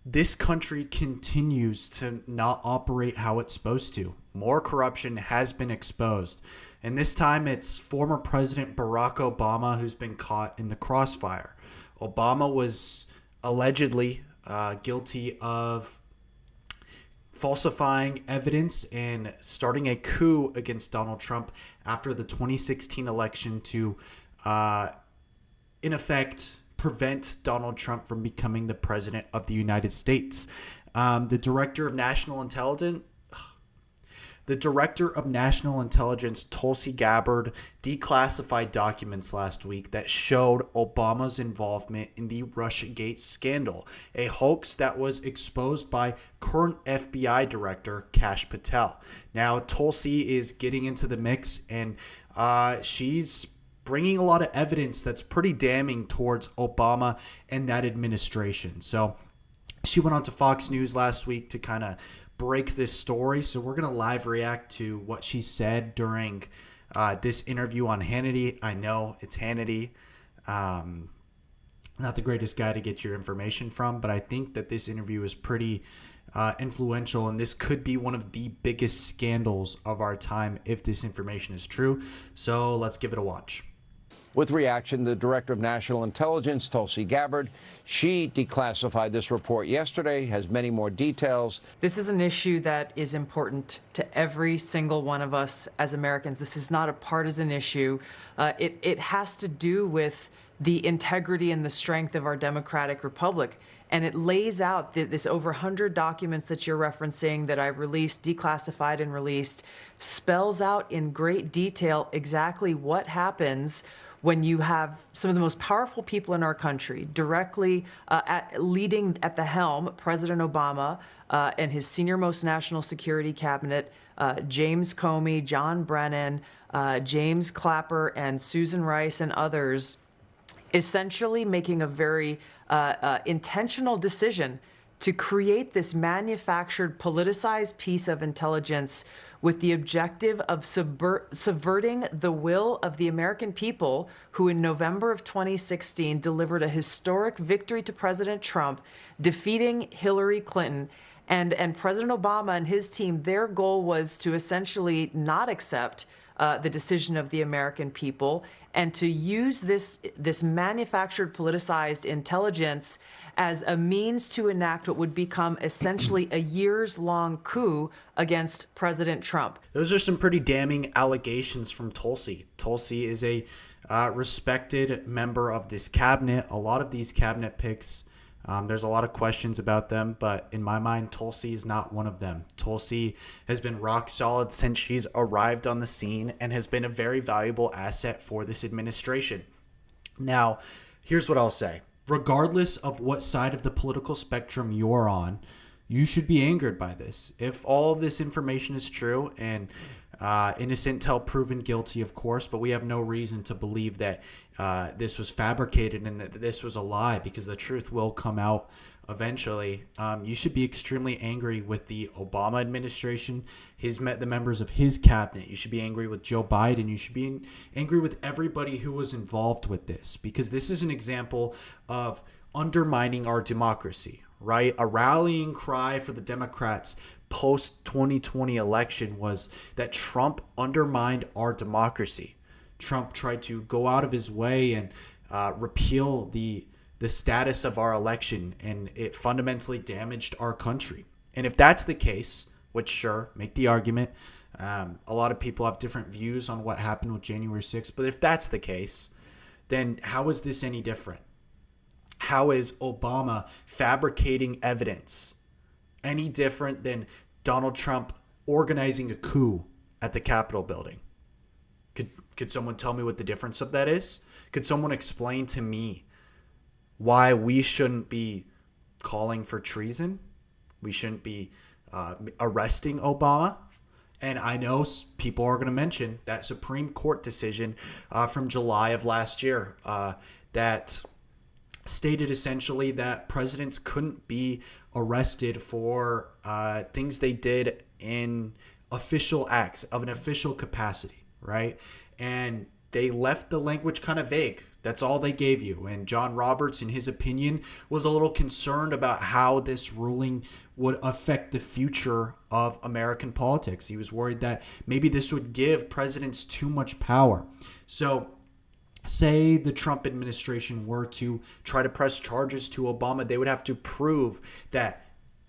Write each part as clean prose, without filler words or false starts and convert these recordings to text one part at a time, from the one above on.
this country continues to not operate how it's supposed to. More corruption has been exposed. And this time it's former President Barack Obama who's been caught in the crossfire. Obama was allegedly guilty of falsifying evidence and starting a coup against Donald Trump after the 2016 election to, in effect, prevent Donald Trump from becoming the president of the United States. The director of national intelligence, Tulsi Gabbard, declassified documents last week that showed Obama's involvement in the Russiagate scandal, a hoax that was exposed by current FBI director Kash Patel. Now, Tulsi is getting into the mix, and she's bringing a lot of evidence that's pretty damning towards Obama and that administration. So she went on to Fox News last week to kind of break this story. So we're going to live react to what she said during this interview on Hannity. I know it's Hannity. Not the greatest guy to get your information from, but I think that this interview is pretty influential, and this could be one of the biggest scandals of our time if this information is true. So let's give it a watch. With reaction, the Director of National Intelligence, Tulsi Gabbard, she declassified this report yesterday, has many more details. This is an issue that is important to every single one of us as Americans. This is not a partisan issue. It has to do with the integrity and the strength of our democratic republic. And it lays out this over 100 documents that you're referencing that I released, declassified and released, spells out in great detail exactly what happens when you have some of the most powerful people in our country directly leading at the helm, President Obama and his senior-most national security cabinet, James Comey, John Brennan, James Clapper, and Susan Rice, and others, essentially making a very intentional decision to create this manufactured, politicized piece of intelligence with the objective of subverting the will of the American people who in November of 2016 delivered a historic victory to President Trump, defeating Hillary Clinton. And President Obama and his team, their goal was to essentially not accept the decision of the American people and to use this manufactured, politicized intelligence as a means to enact what would become essentially a years-long coup against President Trump. Those are some pretty damning allegations from Tulsi. Tulsi is a respected member of this cabinet. A lot of these cabinet picks, there's a lot of questions about them, but in my mind, Tulsi is not one of them. Tulsi has been rock solid since she's arrived on the scene and has been a very valuable asset for this administration. Now, here's what I'll say. Regardless of what side of the political spectrum you're on, you should be angered by this. If all of this information is true and innocent till proven guilty, of course, but we have no reason to believe that this was fabricated and that this was a lie, because the truth will come out eventually. You should be extremely angry with the Obama administration, the members of his cabinet. You should be angry with Joe Biden. You should be angry with everybody who was involved with this, because this is an example of undermining our democracy, right? A rallying cry for the Democrats post-2020 election was that Trump undermined our democracy. Trump tried to go out of his way and repeal the status of our election, and it fundamentally damaged our country. And if that's the case, which sure, make the argument, a lot of people have different views on what happened with January 6th, but if that's the case, then how is this any different? How is Obama fabricating evidence any different than Donald Trump organizing a coup at the Capitol building? Could someone tell me what the difference of that is? Could someone explain to me why we shouldn't be calling for treason? We shouldn't be arresting Obama? And I know people are going to mention that Supreme Court decision from July of last year that stated essentially that presidents couldn't be arrested for things they did in official acts of an official capacity, right? And they left the language kind of vague. That's all they gave you. And John Roberts, in his opinion, was a little concerned about how this ruling would affect the future of American politics. He was worried that maybe this would give presidents too much power. So say the Trump administration were to try to press charges to Obama, they would have to prove that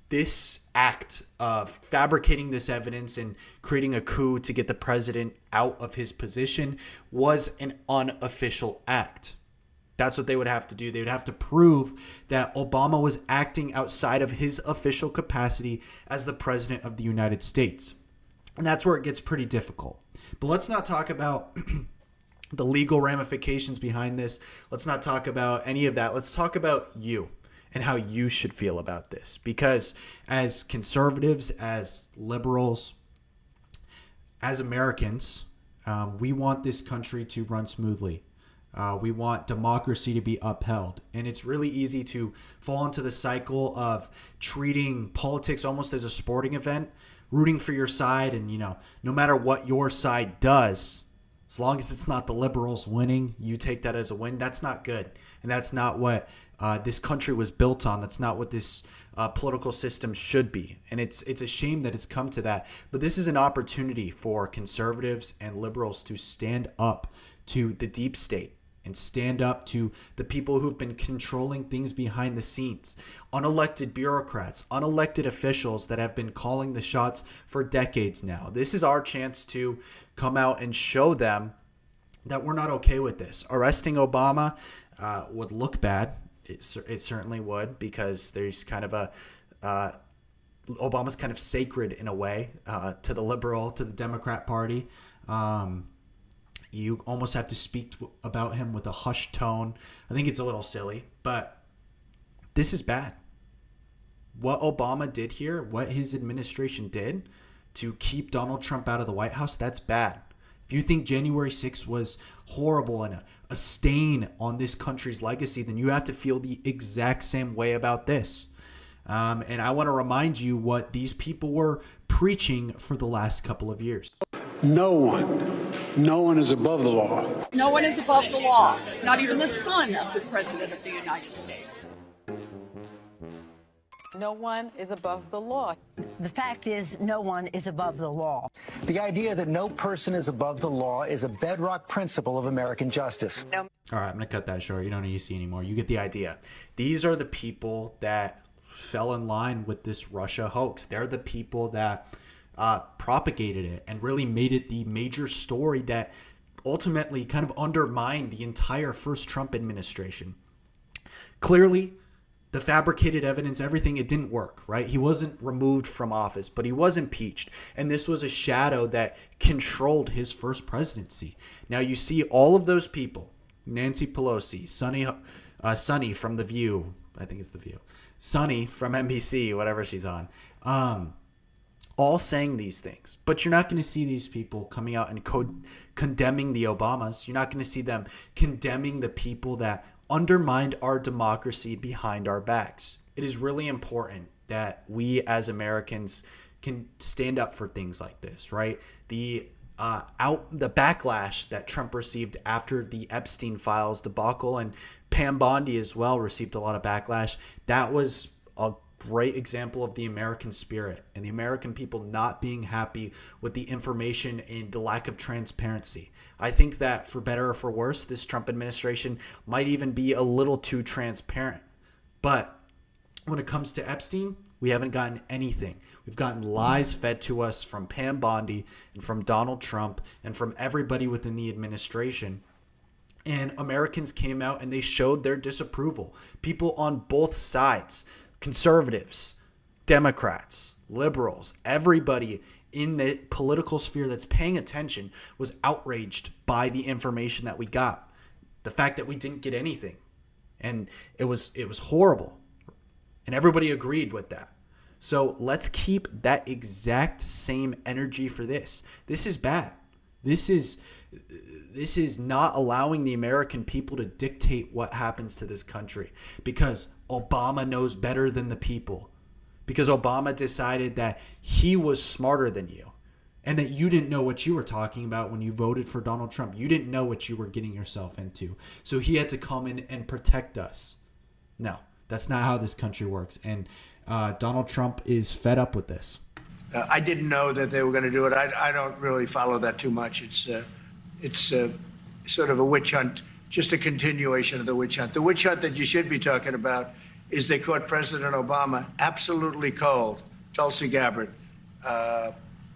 this act of fabricating this evidence and creating a coup to get the president out of his position was an unofficial act. That's what they would have to do. They would have to prove that Obama was acting outside of his official capacity as the president of the United States. And that's where it gets pretty difficult. But let's not talk about the legal ramifications behind this. Let's not talk about any of that. Let's talk about you and how you should feel about this. Because as conservatives, as liberals, as Americans, we want this country to run smoothly. We want democracy to be upheld. And it's really easy to fall into the cycle of treating politics almost as a sporting event, rooting for your side. And, no matter what your side does, as long as it's not the liberals winning, you take that as a win. That's not good. And that's not what this country was built on. That's not what this political system should be. And it's a shame that it's come to that. But this is an opportunity for conservatives and liberals to stand up to the deep state and stand up to the people who've been controlling things behind the scenes. Unelected bureaucrats, unelected officials that have been calling the shots for decades now. This is our chance to come out and show them that we're not okay with this. Arresting Obama would look bad. It certainly would, because there's kind of Obama's kind of sacred in a way to the Democrat Party. You almost have to speak about him with a hushed tone. I think it's a little silly, but this is bad. What Obama did here, what his administration did to keep Donald Trump out of the White House, that's bad. If you think January 6th was horrible and a stain on this country's legacy, then you have to feel the exact same way about this. And I want to remind you what these people were preaching for the last couple of years. No one is above the law. No one is above the law, not even the son of the President of the United States. No one is above the law. The fact is, no one is above the law. The idea that no person is above the law is a bedrock principle of American justice. All right, I'm going to cut that short. You don't need to see anymore. You get the idea. These are the people that fell in line with this Russia hoax. They're the people that propagated it and really made it the major story that ultimately kind of undermined the entire first Trump administration. Clearly, the fabricated evidence, everything, it didn't work, right? He wasn't removed from office, but he was impeached. And this was a shadow that controlled his first presidency. Now you see all of those people, Nancy Pelosi, Sunny from The View, I think it's The View, Sunny from NBC, whatever she's on, all saying these things. But you're not going to see these people coming out and condemning the Obamas. You're not going to see them condemning the people that undermined our democracy behind our backs. It is really important that we as Americans can stand up for things like this, right? The backlash that Trump received after the Epstein files debacle, and Pam Bondi as well received a lot of backlash. That was a great example of the American spirit and the American people not being happy with the information and the lack of transparency. I think that for better or for worse, this Trump administration might even be a little too transparent. But when it comes to Epstein, we haven't gotten anything. We've gotten lies fed to us from Pam Bondi and from Donald Trump and from everybody within the administration. And Americans came out and they showed their disapproval. People on both sides, conservatives, Democrats, liberals, everybody in the political sphere that's paying attention was outraged by the information that we got. The fact that we didn't get anything. And it was horrible. And everybody agreed with that. So let's keep that exact same energy for this. This is bad. This is not allowing the American people to dictate what happens to this country, because Obama knows better than the people, because Obama decided that he was smarter than you. and that you didn't know what you were talking about when you voted for Donald Trump. You didn't know what you were getting yourself into. So he had to come in and protect us. No, that's not how this country works. And Donald Trump is fed up with this. I didn't know that they were going to do it. I don't really follow that too much. It's sort of a witch hunt, just a continuation of the witch hunt. The witch hunt that you should be talking about is they caught President Obama absolutely cold, Tulsi Gabbard.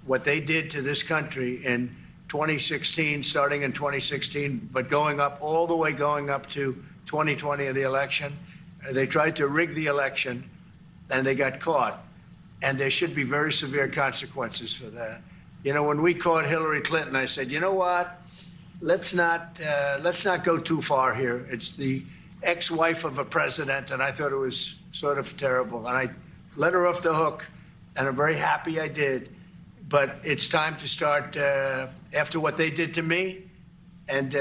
What they did to this country in 2016, starting in 2016, but going up all the way going up to 2020 of the election. They tried to rig the election, and they got caught. And there should be very severe consequences for that. You know, when we caught Hillary Clinton, I said, you know what? Let's not go too far here. It's the ex-wife of a president, and I thought it was sort of terrible. And I let her off the hook, and I'm very happy I did. But it's time to start, after what they did to me, and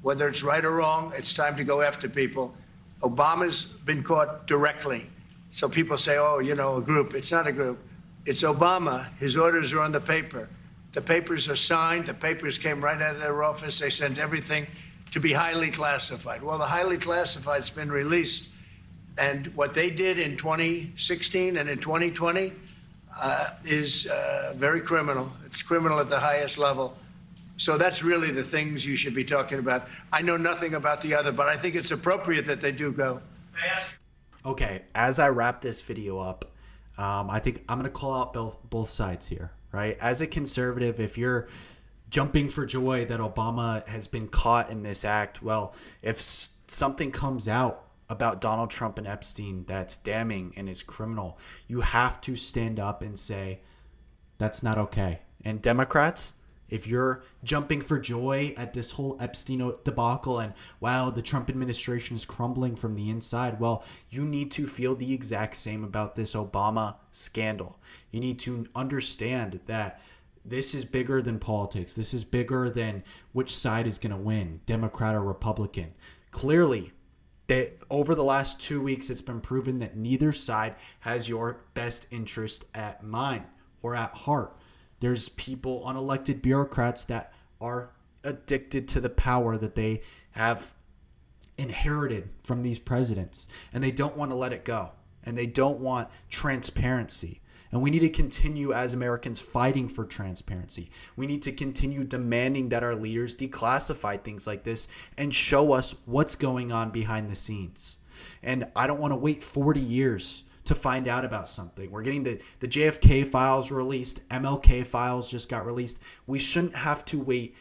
whether it's right or wrong, it's time to go after people. Obama's been caught directly. So people say, oh, you know, a group. It's not a group. It's Obama. His orders are on the paper. The papers are signed. The papers came right out of their office. They sent everything to be highly classified. Well, the highly classified's been released. And what they did in 2016 and in 2020 is very criminal. It's criminal at the highest level. So that's really the things you should be talking about. I know nothing about the other, but I think it's appropriate that they do go. Okay, as I wrap this video up, I think I'm going to call out both sides here, right? As a conservative, if you're jumping for joy that Obama has been caught in this act, well, if something comes out about Donald Trump and Epstein that's damning and is criminal, you have to stand up and say, that's not okay. And Democrats, if you're jumping for joy at this whole Epstein debacle and, wow, the Trump administration is crumbling from the inside, well, you need to feel the exact same about this Obama scandal. You need to understand that this is bigger than politics. This is bigger than which side is going to win, Democrat or Republican. Clearly, that over the last 2 weeks, it's been proven that neither side has your best interest at mind or at heart. There's people, unelected bureaucrats that are addicted to the power that they have inherited from these presidents, and they don't want to let it go, and they don't want transparency. And we need to continue as Americans fighting for transparency. We need to continue demanding that our leaders declassify things like this and show us what's going on behind the scenes. And I don't want to wait 40 years to find out about something. We're getting the JFK files released. MLK files just got released. We shouldn't have to wait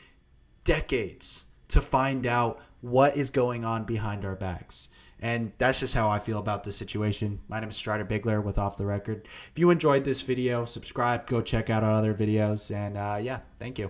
decades to find out what is going on behind our backs. And that's just how I feel about this situation. My name is Strider Bigler with Off the Record. If you enjoyed this video, subscribe, go check out our other videos. And yeah, thank you.